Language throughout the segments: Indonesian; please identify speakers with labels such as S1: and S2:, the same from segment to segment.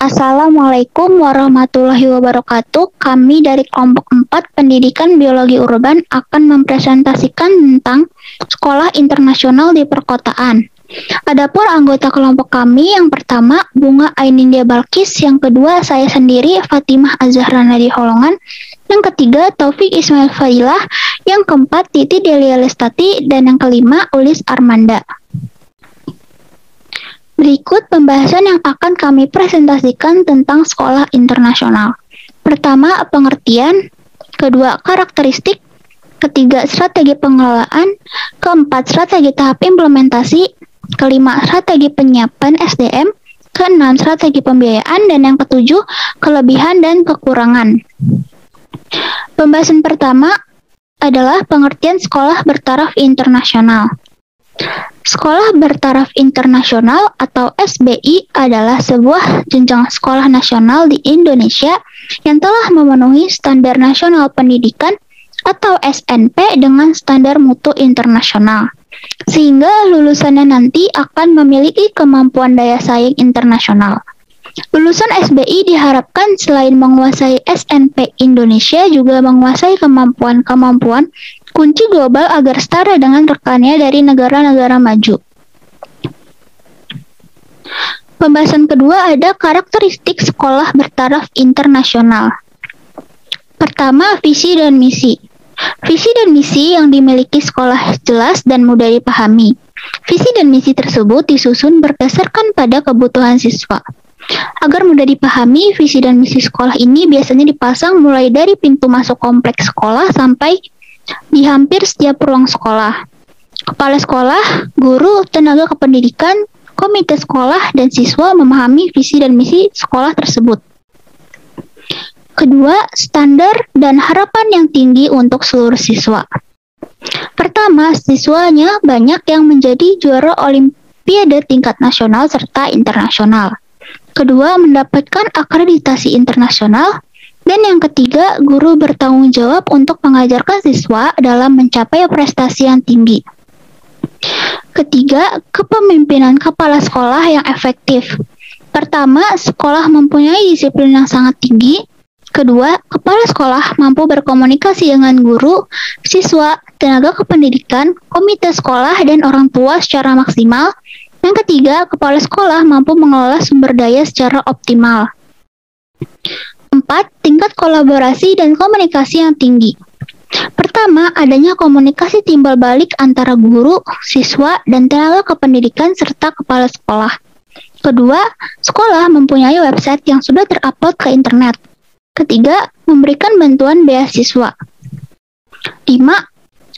S1: Assalamualaikum warahmatullahi wabarakatuh. Kami dari kelompok 4 Pendidikan Biologi Urban akan mempresentasikan tentang sekolah internasional di perkotaan. Adapun anggota kelompok kami yang pertama Bunga Ainindya Balkis, yang kedua saya sendiri Fatimah Azahra Nadi Holongan, yang ketiga Taufik Ismail Fadilah, yang keempat Titi Delia Lestati, dan yang kelima Ulis Armanda. Berikut pembahasan yang akan kami presentasikan tentang sekolah internasional. Pertama, pengertian. Kedua, karakteristik. Ketiga, strategi pengelolaan. Keempat, strategi tahap implementasi. Kelima, strategi penyiapan SDM. Keenam, strategi pembiayaan. Dan yang ketujuh, kelebihan dan kekurangan. Pembahasan pertama adalah pengertian sekolah bertaraf internasional. Sekolah bertaraf internasional atau SBI adalah sebuah jenjang sekolah nasional di Indonesia yang telah memenuhi standar nasional pendidikan atau SNP dengan standar mutu internasional, sehingga lulusannya nanti akan memiliki kemampuan daya saing internasional. Lulusan SBI diharapkan selain menguasai SNP Indonesia juga menguasai kemampuan-kemampuan kunci global agar setara dengan rekannya dari negara-negara maju. Pembahasan kedua ada karakteristik sekolah bertaraf internasional. Pertama, visi dan misi. Visi dan misi yang dimiliki sekolah jelas dan mudah dipahami. Visi dan misi tersebut disusun berdasarkan pada kebutuhan siswa. Agar mudah dipahami, visi dan misi sekolah ini biasanya dipasang mulai dari pintu masuk kompleks sekolah sampai di hampir setiap ruang sekolah. Kepala sekolah, guru, tenaga kependidikan, komite sekolah, dan siswa memahami visi dan misi sekolah tersebut. Kedua, standar dan harapan yang tinggi untuk seluruh siswa. Pertama, siswanya banyak yang menjadi juara olimpiade tingkat nasional serta internasional. Kedua, mendapatkan akreditasi internasional. Dan yang ketiga, guru bertanggung jawab untuk mengajarkan siswa dalam mencapai prestasi yang tinggi. Ketiga, kepemimpinan kepala sekolah yang efektif. Pertama, sekolah mempunyai disiplin yang sangat tinggi. Kedua, kepala sekolah mampu berkomunikasi dengan guru, siswa, tenaga kependidikan, komite sekolah, dan orang tua secara maksimal. Yang ketiga, kepala sekolah mampu mengelola sumber daya secara optimal. 4. Tingkat kolaborasi dan komunikasi yang tinggi. Pertama, adanya komunikasi timbal balik antara guru, siswa, dan tenaga kependidikan serta kepala sekolah. Kedua, sekolah mempunyai website yang sudah terupload ke internet. Ketiga, memberikan bantuan beasiswa. 5.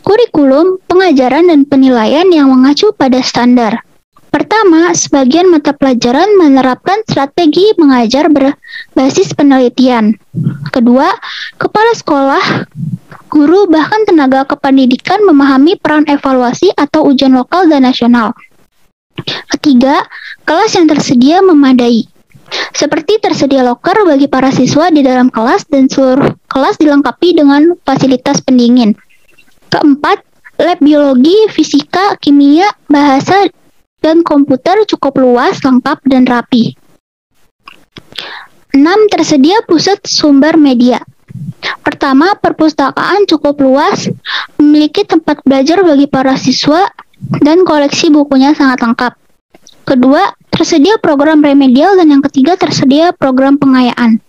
S1: Kurikulum, pengajaran, dan penilaian yang mengacu pada standar. Pertama, sebagian mata pelajaran menerapkan strategi mengajar berbasis penelitian. Kedua, kepala sekolah, guru, bahkan tenaga kependidikan memahami peran evaluasi atau ujian lokal dan nasional. Ketiga, kelas yang tersedia memadai. Seperti tersedia loker bagi para siswa di dalam kelas dan seluruh kelas dilengkapi dengan fasilitas pendingin. Keempat, lab biologi, fisika, kimia, bahasa, dan komputer cukup luas, lengkap, dan rapi. 6. Tersedia pusat sumber media. Pertama, perpustakaan cukup luas, memiliki tempat belajar bagi para siswa, dan koleksi bukunya sangat lengkap. Kedua, tersedia program remedial, dan yang ketiga tersedia program pengayaan.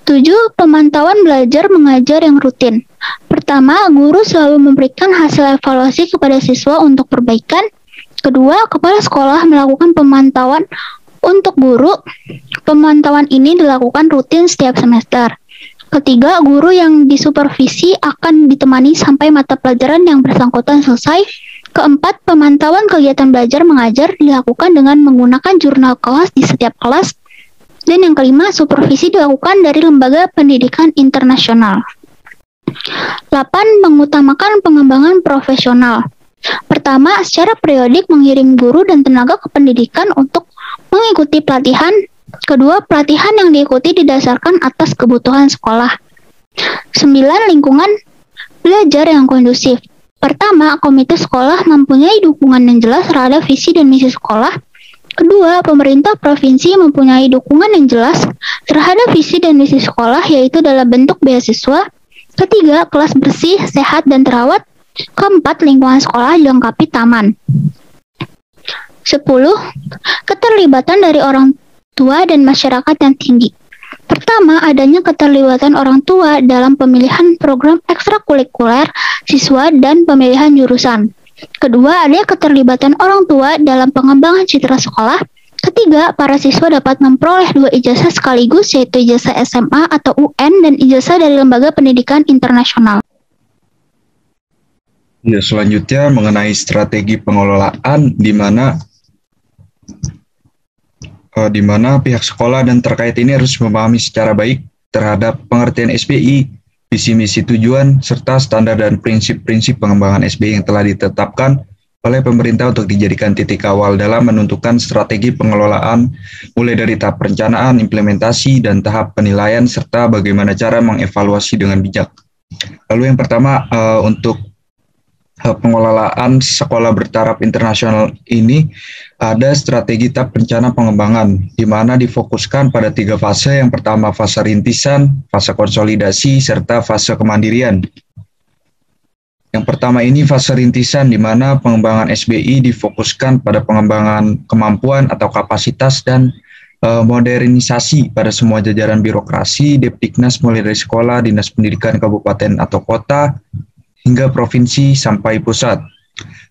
S1: 7. Pemantauan belajar mengajar yang rutin. Pertama, guru selalu memberikan hasil evaluasi kepada siswa untuk perbaikan. Kedua, kepala sekolah melakukan pemantauan untuk guru. Pemantauan ini dilakukan rutin setiap semester. Ketiga, guru yang disupervisi akan ditemani sampai mata pelajaran yang bersangkutan selesai. Keempat, pemantauan kegiatan belajar mengajar dilakukan dengan menggunakan jurnal kelas di setiap kelas. Dan yang kelima, supervisi dilakukan dari lembaga pendidikan internasional. 8. Mengutamakan pengembangan profesional. Pertama, secara periodik mengirim guru dan tenaga kependidikan untuk mengikuti pelatihan. Kedua, pelatihan yang diikuti didasarkan atas kebutuhan sekolah. 9. Lingkungan belajar yang kondusif. Pertama, komite sekolah mempunyai dukungan yang jelas terhadap visi dan misi sekolah. Kedua, pemerintah provinsi mempunyai dukungan yang jelas terhadap visi dan misi sekolah, yaitu dalam bentuk beasiswa. Ketiga, kelas bersih, sehat, dan terawat. Keempat, lingkungan sekolah dilengkapi taman. 10. Keterlibatan dari orang tua dan masyarakat yang tinggi. Pertama, adanya keterlibatan orang tua dalam pemilihan program ekstrakurikuler siswa dan pemilihan jurusan. Kedua, adanya keterlibatan orang tua dalam pengembangan citra sekolah. Ketiga, para siswa dapat memperoleh 2 ijazah sekaligus, yaitu ijazah SMA atau UN dan ijazah dari lembaga pendidikan internasional.
S2: Ya, selanjutnya mengenai strategi pengelolaan di mana pihak sekolah dan terkait ini harus memahami secara baik terhadap pengertian SBI, visi misi tujuan, serta standar dan prinsip-prinsip pengembangan SBI yang telah ditetapkan oleh pemerintah untuk dijadikan titik awal dalam menentukan strategi pengelolaan, mulai dari tahap perencanaan, implementasi, dan tahap penilaian, serta bagaimana cara mengevaluasi dengan bijak. Lalu yang pertama, untuk pengelolaan sekolah bertaraf internasional ini ada strategi tahap rencana pengembangan, di mana difokuskan pada 3 fase. Yang pertama fase rintisan, fase konsolidasi, serta fase kemandirian. Yang pertama ini fase rintisan, di mana pengembangan SBI difokuskan pada pengembangan kemampuan atau kapasitas dan modernisasi pada semua jajaran birokrasi, Depdiknas mulai dari sekolah, dinas pendidikan kabupaten atau kota, hingga provinsi sampai pusat.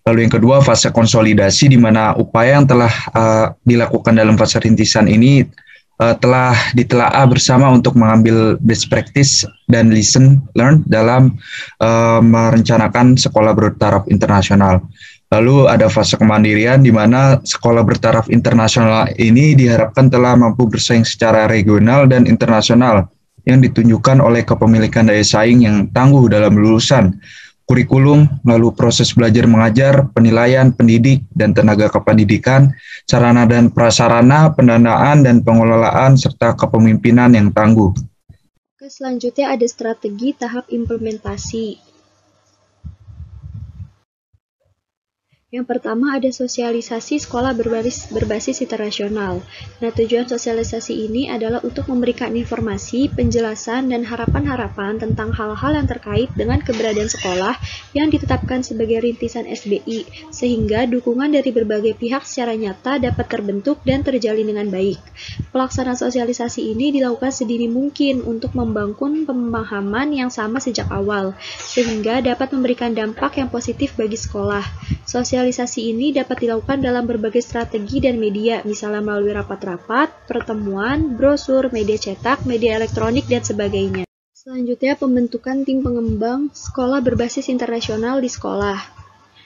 S2: Lalu yang kedua fase konsolidasi, di mana upaya yang telah dilakukan dalam fase rintisan ini telah ditelaah bersama untuk mengambil best practice dan lesson learned dalam merencanakan sekolah bertaraf internasional. Lalu ada fase kemandirian, di mana sekolah bertaraf internasional ini diharapkan telah mampu bersaing secara regional dan internasional, yang ditunjukkan oleh kepemilikan daya saing yang tangguh dalam lulusan, kurikulum, lalu proses belajar mengajar, penilaian, pendidik, dan tenaga kependidikan, sarana dan prasarana, pendanaan dan pengelolaan, serta kepemimpinan yang tangguh.
S3: Oke, selanjutnya ada strategi tahap implementasi. Yang pertama ada sosialisasi sekolah berbasis internasional. Nah, tujuan sosialisasi ini adalah untuk memberikan informasi, penjelasan, dan harapan-harapan tentang hal-hal yang terkait dengan keberadaan sekolah yang ditetapkan sebagai rintisan SBI, sehingga dukungan dari berbagai pihak secara nyata dapat terbentuk dan terjalin dengan baik. Pelaksanaan sosialisasi ini dilakukan sedini mungkin untuk membangun pemahaman yang sama sejak awal, sehingga dapat memberikan dampak yang positif bagi sekolah. Sosialisasi ini dapat dilakukan dalam berbagai strategi dan media, misalnya melalui rapat-rapat, pertemuan, brosur, media cetak, media elektronik, dan sebagainya. Selanjutnya, pembentukan tim pengembang sekolah berbasis internasional di sekolah.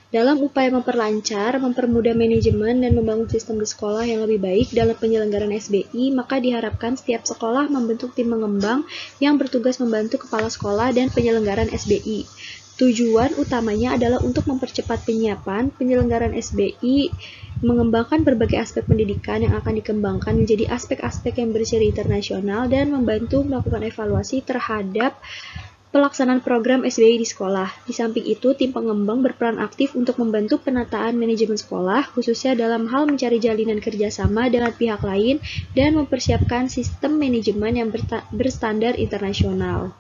S3: Dalam upaya memperlancar, mempermudah manajemen, dan membangun sistem di sekolah yang lebih baik dalam penyelenggaraan SBI, maka diharapkan setiap sekolah membentuk tim pengembang yang bertugas membantu kepala sekolah dan penyelenggaraan SBI. Tujuan utamanya adalah untuk mempercepat penyiapan penyelenggaraan SBI, mengembangkan berbagai aspek pendidikan yang akan dikembangkan menjadi aspek-aspek yang berseri internasional, dan membantu melakukan evaluasi terhadap pelaksanaan program SBI di sekolah. Di samping itu, tim pengembang berperan aktif untuk membantu penataan manajemen sekolah, khususnya dalam hal mencari jalinan kerjasama dengan pihak lain dan mempersiapkan sistem manajemen yang berstandar internasional.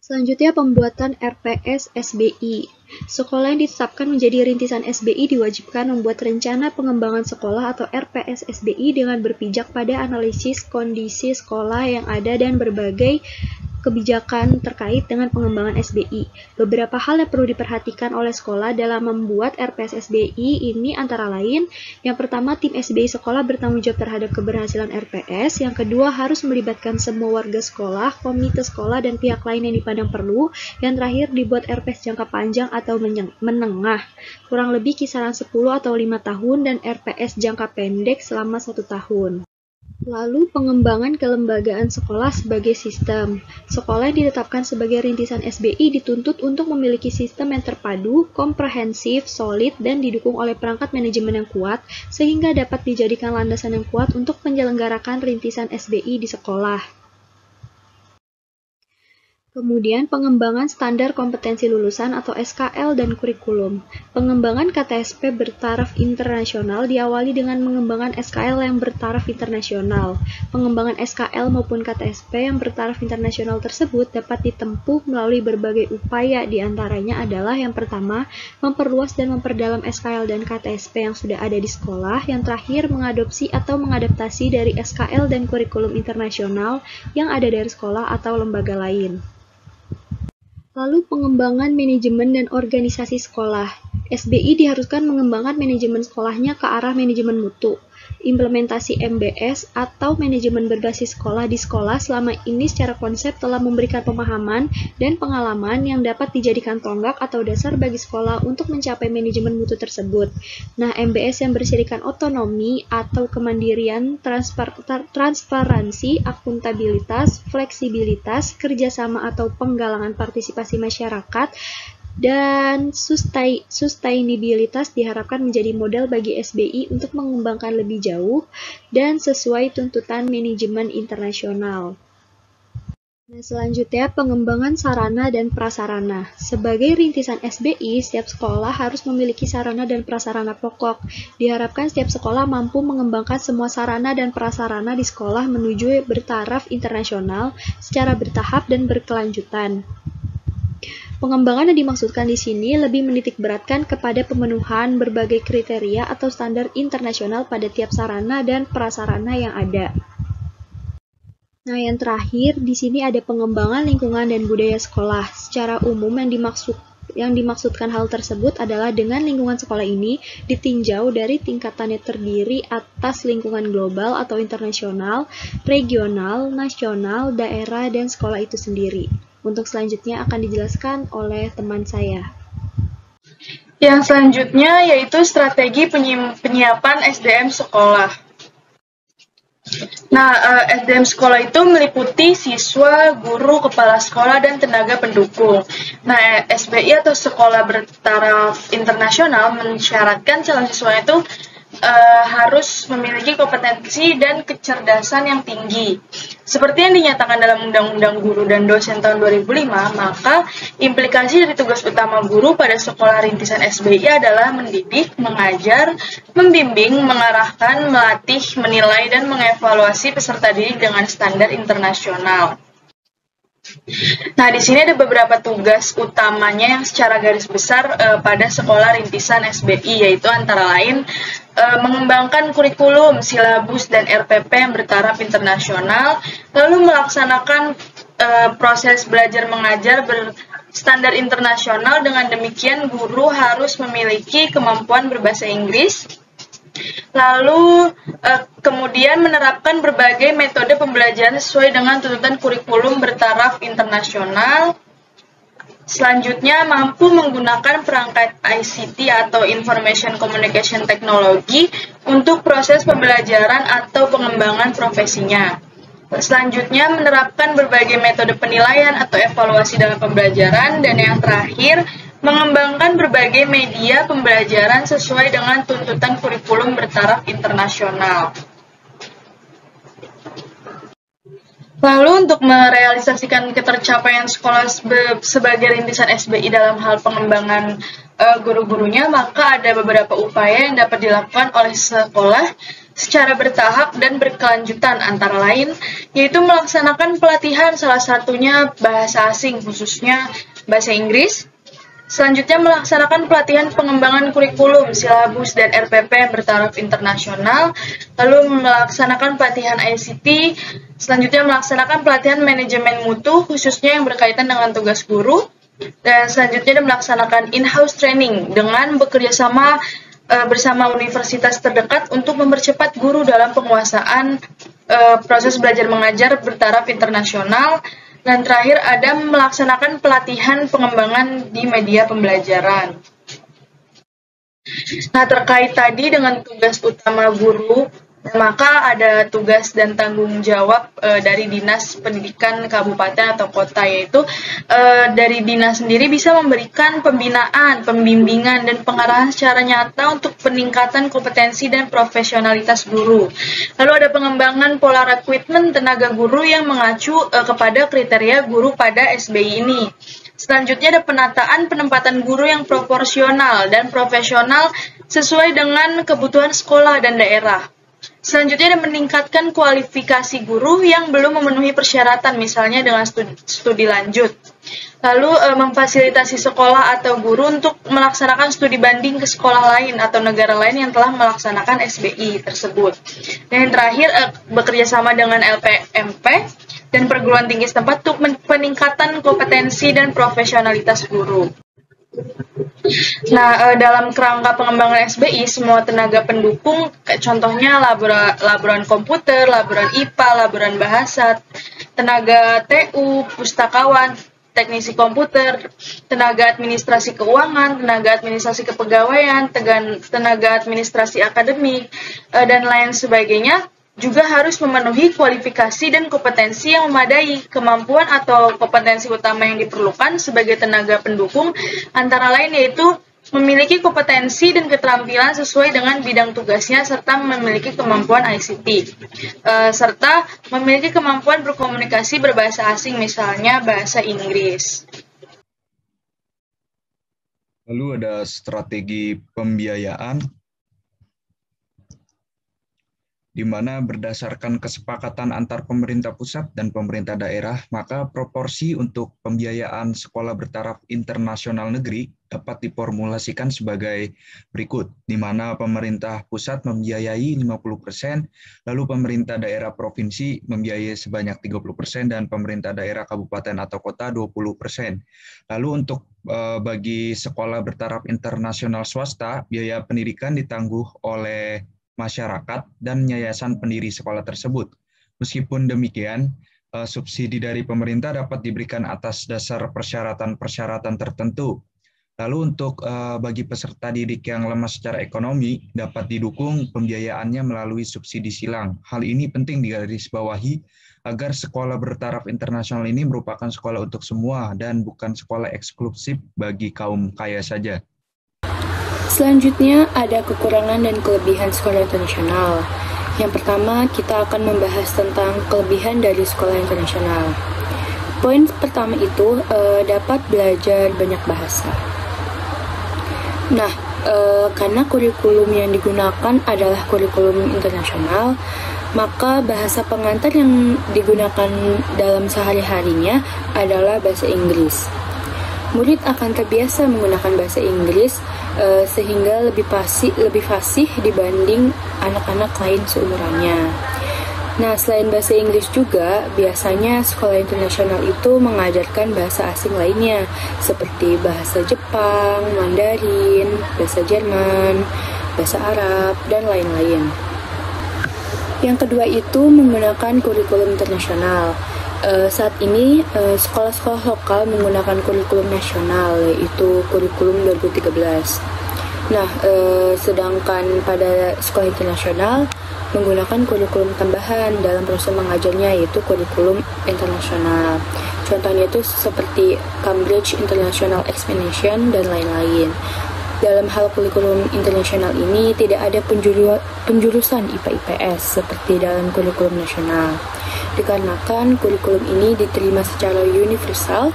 S3: Selanjutnya, pembuatan RPS SBI. Sekolah yang ditetapkan menjadi rintisan SBI diwajibkan membuat rencana pengembangan sekolah atau RPS SBI dengan berpijak pada analisis kondisi sekolah yang ada dan berbagai kebijakan terkait dengan pengembangan SBI. Beberapa hal yang perlu diperhatikan oleh sekolah dalam membuat RPS SBI ini antara lain, yang pertama, tim SBI sekolah bertanggung jawab terhadap keberhasilan RPS, yang kedua, harus melibatkan semua warga sekolah, komite sekolah, dan pihak lain yang dipandang perlu, yang terakhir, dibuat RPS jangka panjang atau menengah, kurang lebih kisaran 10 atau 5 tahun, dan RPS jangka pendek selama 1 tahun. Lalu, pengembangan kelembagaan sekolah sebagai sistem. Sekolah yang ditetapkan sebagai rintisan SBI dituntut untuk memiliki sistem yang terpadu, komprehensif, solid, dan didukung oleh perangkat manajemen yang kuat, sehingga dapat dijadikan landasan yang kuat untuk menyelenggarakan rintisan SBI di sekolah. Kemudian pengembangan standar kompetensi lulusan atau SKL dan kurikulum. Pengembangan KTSP bertaraf internasional diawali dengan mengembangkan SKL yang bertaraf internasional. Pengembangan SKL maupun KTSP yang bertaraf internasional tersebut dapat ditempuh melalui berbagai upaya, diantaranya adalah yang pertama, memperluas dan memperdalam SKL dan KTSP yang sudah ada di sekolah. Yang terakhir, mengadopsi atau mengadaptasi dari SKL dan kurikulum internasional yang ada dari sekolah atau lembaga lain. Lalu pengembangan manajemen dan organisasi sekolah. SBI diharuskan mengembangkan manajemen sekolahnya ke arah manajemen mutu. Implementasi MBS atau manajemen berbasis sekolah di sekolah selama ini secara konsep telah memberikan pemahaman dan pengalaman yang dapat dijadikan tonggak atau dasar bagi sekolah untuk mencapai manajemen mutu tersebut. Nah, MBS yang bersirikan otonomi atau kemandirian, transparansi, akuntabilitas, fleksibilitas, kerjasama atau penggalangan partisipasi masyarakat, dan sustainabilitas diharapkan menjadi model bagi SBI untuk mengembangkan lebih jauh dan sesuai tuntutan manajemen internasional. Nah, selanjutnya pengembangan sarana dan prasarana. Sebagai rintisan SBI, setiap sekolah harus memiliki sarana dan prasarana pokok. Diharapkan setiap sekolah mampu mengembangkan semua sarana dan prasarana di sekolah menuju bertaraf internasional secara bertahap dan berkelanjutan. Pengembangan yang dimaksudkan di sini lebih menitikberatkan kepada pemenuhan berbagai kriteria atau standar internasional pada tiap sarana dan prasarana yang ada. Nah, yang terakhir di sini ada pengembangan lingkungan dan budaya sekolah. Secara umum yang dimaksudkan hal tersebut adalah dengan lingkungan sekolah ini ditinjau dari tingkatannya terdiri atas lingkungan global atau internasional, regional, nasional, daerah, dan sekolah itu sendiri. Untuk selanjutnya akan dijelaskan oleh teman saya.
S4: Yang selanjutnya yaitu strategi penyiapan SDM sekolah. Nah, SDM sekolah itu meliputi siswa, guru, kepala sekolah, dan tenaga pendukung. Nah, SBI atau sekolah bertaraf internasional mensyaratkan calon siswa itu harus memiliki kompetensi dan kecerdasan yang tinggi. Seperti yang dinyatakan dalam Undang-Undang Guru dan Dosen tahun 2005, maka implikasi dari tugas utama guru pada sekolah rintisan SBI adalah mendidik, mengajar, membimbing, mengarahkan, melatih, menilai, dan mengevaluasi peserta didik dengan standar internasional. Nah, di sini ada beberapa tugas utamanya yang secara garis besar pada sekolah rintisan SBI, yaitu antara lain mengembangkan kurikulum, silabus, dan RPP yang bertaraf internasional, lalu melaksanakan proses belajar mengajar berstandar internasional. Dengan demikian, guru harus memiliki kemampuan berbahasa Inggris. Lalu kemudian menerapkan berbagai metode pembelajaran sesuai dengan tuntutan kurikulum bertaraf internasional. Selanjutnya, mampu menggunakan perangkat ICT atau Information Communication Technology untuk proses pembelajaran atau pengembangan profesinya. Selanjutnya, menerapkan berbagai metode penilaian atau evaluasi dalam pembelajaran. Dan yang terakhir, mengembangkan berbagai media pembelajaran sesuai dengan tuntutan kurikulum bertaraf internasional. Lalu untuk merealisasikan ketercapaian sekolah sebagai rintisan SBI dalam hal pengembangan guru-gurunya, maka ada beberapa upaya yang dapat dilakukan oleh sekolah secara bertahap dan berkelanjutan, antara lain yaitu melaksanakan pelatihan, salah satunya bahasa asing, khususnya bahasa Inggris. Selanjutnya, melaksanakan pelatihan pengembangan kurikulum, silabus, dan RPP yang bertaraf internasional. Lalu melaksanakan pelatihan ICT. Selanjutnya, melaksanakan pelatihan manajemen mutu, khususnya yang berkaitan dengan tugas guru. Dan selanjutnya, melaksanakan in-house training dengan bekerja sama bersama universitas terdekat untuk mempercepat guru dalam penguasaan proses belajar mengajar bertaraf internasional. Dan terakhir ada melaksanakan pelatihan pengembangan di media pembelajaran. Nah, terkait tadi dengan tugas utama guru Maka ada tugas dan tanggung jawab dari Dinas Pendidikan Kabupaten atau Kota, yaitu dari dinas sendiri bisa memberikan pembinaan, pembimbingan, dan pengarahan secara nyata untuk peningkatan kompetensi dan profesionalitas guru. Lalu ada pengembangan pola rekrutmen tenaga guru yang mengacu kepada kriteria guru pada SBI ini. Selanjutnya ada penataan penempatan guru yang proporsional dan profesional sesuai dengan kebutuhan sekolah dan daerah. Selanjutnya ada meningkatkan kualifikasi guru yang belum memenuhi persyaratan, misalnya dengan studi lanjut. Lalu memfasilitasi sekolah atau guru untuk melaksanakan studi banding ke sekolah lain atau negara lain yang telah melaksanakan SBI tersebut. Dan yang terakhir, bekerja sama dengan LPMP dan perguruan tinggi setempat untuk peningkatan kompetensi dan profesionalitas guru. Nah, dalam kerangka pengembangan SBI, semua tenaga pendukung, contohnya laboran komputer, laboran IPA, laboran bahasa, tenaga TU, pustakawan, teknisi komputer, tenaga administrasi keuangan, tenaga administrasi kepegawaian, tenaga administrasi akademik, dan lain sebagainya, juga harus memenuhi kualifikasi dan kompetensi yang memadai. Kemampuan atau kompetensi utama yang diperlukan sebagai tenaga pendukung antara lain yaitu memiliki kompetensi dan keterampilan sesuai dengan bidang tugasnya serta memiliki kemampuan ICT, serta memiliki kemampuan berkomunikasi berbahasa asing, misalnya bahasa Inggris.
S2: Lalu ada strategi pembiayaan, di mana berdasarkan kesepakatan antar pemerintah pusat dan pemerintah daerah, maka proporsi untuk pembiayaan sekolah bertaraf internasional negeri dapat diformulasikan sebagai berikut, di mana pemerintah pusat membiayai 50%, lalu pemerintah daerah provinsi membiayai sebanyak 30%, dan pemerintah daerah kabupaten atau kota 20%. Lalu untuk bagi sekolah bertaraf internasional swasta, biaya pendidikan ditangguh oleh masyarakat dan yayasan pendiri sekolah tersebut. Meskipun demikian, subsidi dari pemerintah dapat diberikan atas dasar persyaratan-persyaratan tertentu. Lalu untuk bagi peserta didik yang lemah secara ekonomi, dapat didukung pembiayaannya melalui subsidi silang. Hal ini penting digarisbawahi agar sekolah bertaraf internasional ini merupakan sekolah untuk semua dan bukan sekolah eksklusif bagi kaum kaya saja.
S5: Selanjutnya ada kekurangan dan kelebihan sekolah internasional. Yang pertama, kita akan membahas tentang kelebihan dari sekolah internasional. Poin pertama itu dapat belajar banyak bahasa. Nah, karena kurikulum yang digunakan adalah kurikulum internasional, maka bahasa pengantar yang digunakan dalam sehari-harinya adalah bahasa Inggris. Murid akan terbiasa menggunakan bahasa Inggris sehingga lebih fasih dibanding anak-anak lain seumurannya. Nah, selain bahasa Inggris juga, biasanya sekolah internasional itu mengajarkan bahasa asing lainnya, seperti bahasa Jepang, Mandarin, bahasa Jerman, bahasa Arab, dan lain-lain. Yang kedua itu menggunakan kurikulum internasional. Saat ini sekolah-sekolah lokal menggunakan kurikulum nasional, yaitu kurikulum 2013. Nah, sedangkan pada sekolah internasional menggunakan kurikulum tambahan dalam proses mengajarnya, yaitu kurikulum internasional. Contohnya itu seperti Cambridge International Examination dan lain-lain. Dalam hal kurikulum internasional ini tidak ada penjurusan IPA-IPS seperti dalam kurikulum nasional. Dikarenakan kurikulum ini diterima secara universal,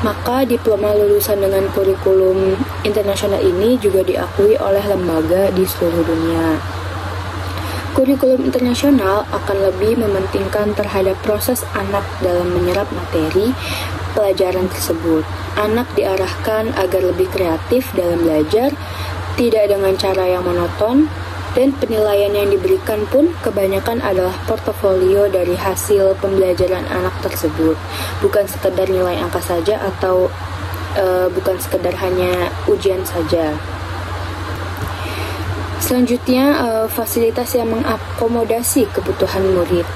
S5: maka diploma lulusan dengan kurikulum internasional ini juga diakui oleh lembaga di seluruh dunia. Kurikulum internasional akan lebih mementingkan terhadap proses anak dalam menyerap materi pelajaran tersebut. Anak diarahkan agar lebih kreatif dalam belajar, tidak dengan cara yang monoton, dan penilaian yang diberikan pun kebanyakan adalah portofolio dari hasil pembelajaran anak tersebut, bukan sekedar nilai angka saja atau bukan sekedar hanya ujian saja. Selanjutnya, fasilitas yang mengakomodasi kebutuhan murid.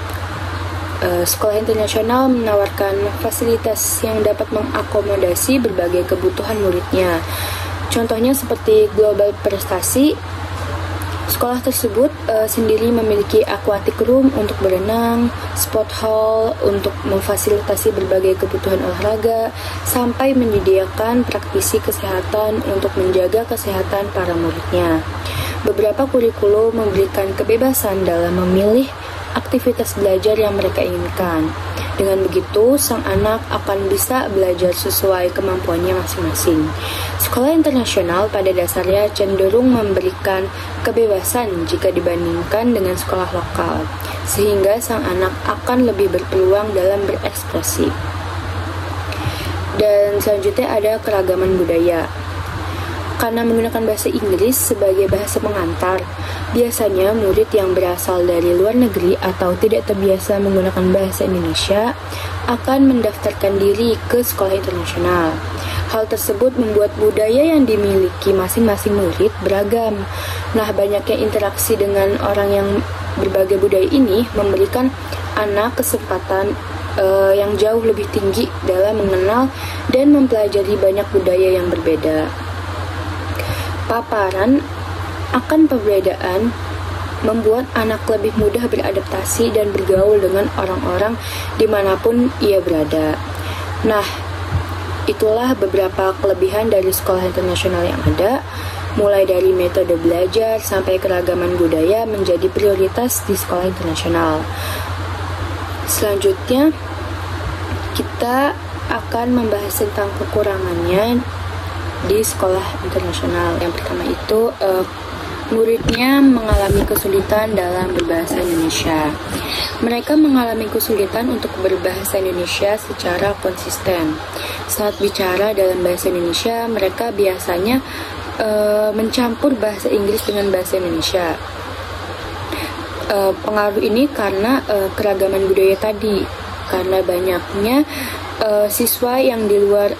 S5: Sekolah internasional menawarkan fasilitas yang dapat mengakomodasi berbagai kebutuhan muridnya. Contohnya seperti global prestasi, Sekolah tersebut sendiri memiliki aquatic room untuk berenang, sport hall untuk memfasilitasi berbagai kebutuhan olahraga, sampai menyediakan praktisi kesehatan untuk menjaga kesehatan para muridnya. Beberapa kurikulum memberikan kebebasan dalam memilih aktivitas belajar yang mereka inginkan. Dengan begitu, sang anak akan bisa belajar sesuai kemampuannya masing-masing. Sekolah internasional pada dasarnya cenderung memberikan kebebasan jika dibandingkan dengan sekolah lokal, sehingga sang anak akan lebih berpeluang dalam berekspresi. Dan selanjutnya ada keragaman budaya. Karena menggunakan bahasa Inggris sebagai bahasa pengantar, biasanya murid yang berasal dari luar negeri atau tidak terbiasa menggunakan bahasa Indonesia akan mendaftarkan diri ke sekolah internasional. Hal tersebut membuat budaya yang dimiliki masing-masing murid beragam. Nah, banyaknya interaksi dengan orang yang berbagai budaya ini memberikan anak kesempatan yang jauh lebih tinggi dalam mengenal dan mempelajari banyak budaya yang berbeda. Paparan akan perbedaan membuat anak lebih mudah beradaptasi dan bergaul dengan orang-orang dimanapun ia berada. Nah, itulah beberapa kelebihan dari sekolah internasional yang ada, mulai dari metode belajar sampai keragaman budaya menjadi prioritas di sekolah internasional. Selanjutnya, kita akan membahas tentang kekurangannya di sekolah internasional. Yang pertama itu muridnya mengalami kesulitan dalam berbahasa Indonesia. Mereka mengalami kesulitan untuk berbahasa Indonesia secara konsisten. Saat bicara dalam bahasa Indonesia, mereka biasanya mencampur bahasa Inggris dengan bahasa Indonesia. Pengaruh ini karena keragaman budaya tadi, karena banyaknya siswa yang di luar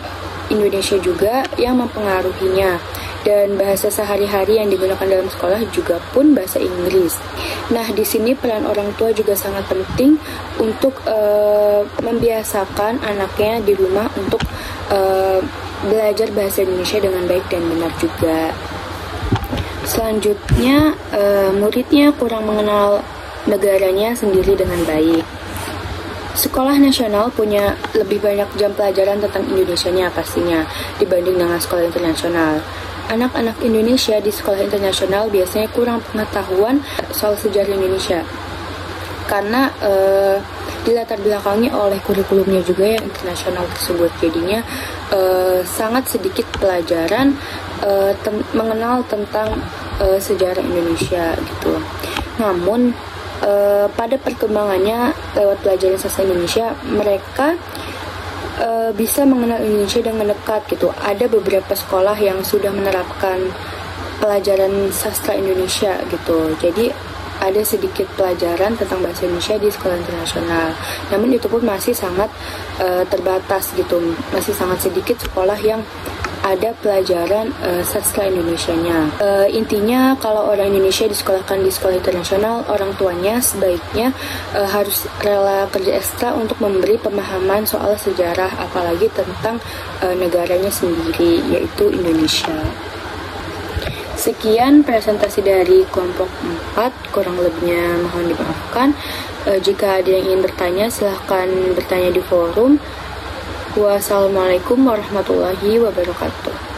S5: Indonesia juga yang mempengaruhinya, dan bahasa sehari-hari yang digunakan dalam sekolah juga pun bahasa Inggris. Nah, di sini peran orang tua juga sangat penting untuk membiasakan anaknya di rumah untuk belajar bahasa Indonesia dengan baik dan benar juga. Selanjutnya, muridnya kurang mengenal negaranya sendiri dengan baik. Sekolah nasional punya lebih banyak jam pelajaran tentang Indonesianya pastinya dibanding dengan sekolah internasional. Anak-anak Indonesia di sekolah internasional biasanya kurang pengetahuan soal sejarah Indonesia karena dilatar belakangi oleh kurikulumnya juga yang internasional tersebut. Jadinya sangat sedikit pelajaran mengenal tentang sejarah Indonesia gitu. Namun pada perkembangannya lewat pelajaran sastra Indonesia, mereka bisa mengenal Indonesia dengan dekat gitu. Ada beberapa sekolah yang sudah menerapkan pelajaran sastra Indonesia gitu. Jadi ada sedikit pelajaran tentang bahasa Indonesia di sekolah internasional. Namun itu pun masih sangat terbatas gitu. Masih sangat sedikit sekolah yang ada pelajaran sastra Indonesianya. Intinya kalau orang Indonesia disekolahkan di sekolah internasional, orang tuanya sebaiknya harus rela kerja ekstra untuk memberi pemahaman soal sejarah, apalagi tentang negaranya sendiri, yaitu Indonesia. Sekian presentasi dari kelompok 4, kurang lebihnya mohon dimaafkan. Jika ada yang ingin bertanya, silahkan bertanya di forum. Wassalamualaikum warahmatullahi wabarakatuh.